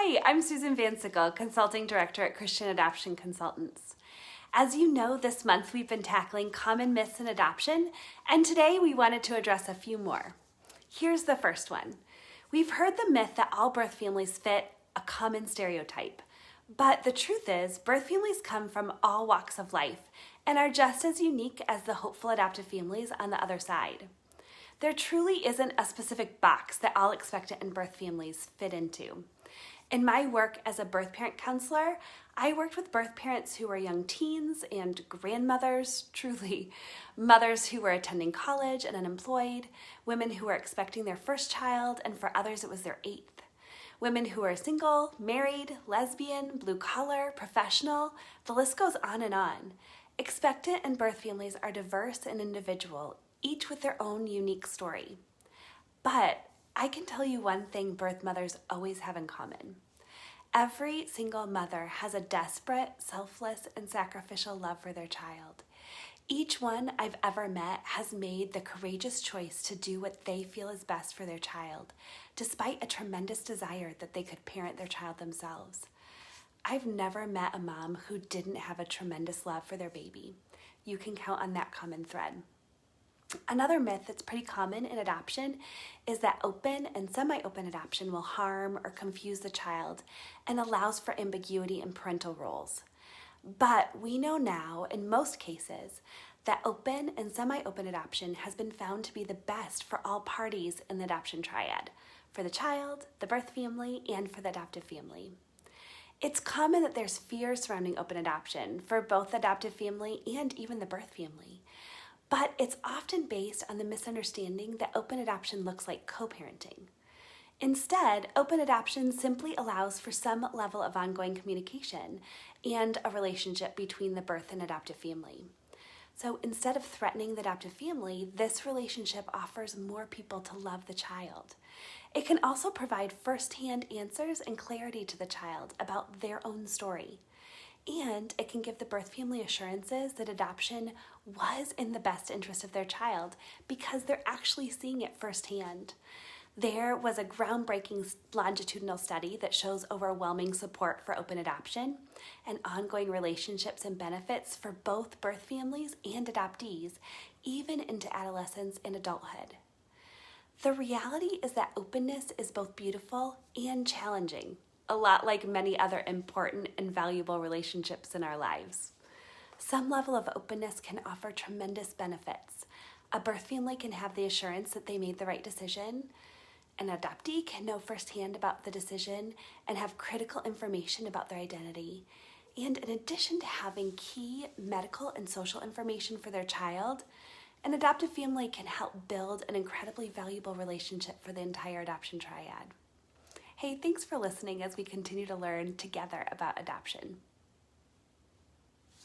Hi, I'm Susan Consulting Director at Christian Adoption Consultants. As you know, this month we've been tackling common myths in adoption, and today we wanted to address a few more. Here's the first one. We've heard the myth that all birth families fit a common stereotype, but the truth is birth families come from all walks of life and are just as unique as the hopeful adoptive families on the other side. There truly isn't a specific box that all expectant and birth families fit into. In my work as a birth parent counselor, I worked with birth parents who were young teens and grandmothers, truly, mothers who were attending college and unemployed, women who were expecting their first child, and for others it was their eighth, women who were single, married, lesbian, blue collar, professional, the list goes on and on. Expectant and birth families are diverse and individual, each with their own unique story. But I can tell you one thing birth mothers always have in common. Every single mother has a desperate, selfless, and sacrificial love for their child. Each one I've ever met has made the courageous choice to do what they feel is best for their child, despite a tremendous desire that they could parent their child themselves. I've never met a mom who didn't have a tremendous love for their baby. You can count on that common thread. Another myth that's pretty common in adoption is that open and semi-open adoption will harm or confuse the child and allows for ambiguity in parental roles. But we know now, in most cases, that open and semi-open adoption has been found to be the best for all parties in the adoption triad, for the child, the birth family, and for the adoptive family. It's common that there's fear surrounding open adoption for both the adoptive family and even the birth family. But it's often based on the misunderstanding that open adoption looks like co-parenting. Instead, open adoption simply allows for some level of ongoing communication and a relationship between the birth and adoptive family. So instead of threatening the adoptive family, this relationship offers more people to love the child. It can also provide firsthand answers and clarity to the child about their own story. And it can give the birth family assurances that adoption was in the best interest of their child because they're actually seeing it firsthand. There was a groundbreaking longitudinal study that shows overwhelming support for open adoption and ongoing relationships and benefits for both birth families and adoptees, even into adolescence and adulthood. The reality is that openness is both beautiful and challenging, a lot like many other important and valuable relationships in our lives. Some level of openness can offer tremendous benefits. A birth family can have the assurance that they made the right decision. An adoptee can know firsthand about the decision and have critical information about their identity. And in addition to having key medical and social information for their child, an adoptive family can help build an incredibly valuable relationship for the entire adoption triad. Hey, thanks for listening as we continue to learn together about adoption.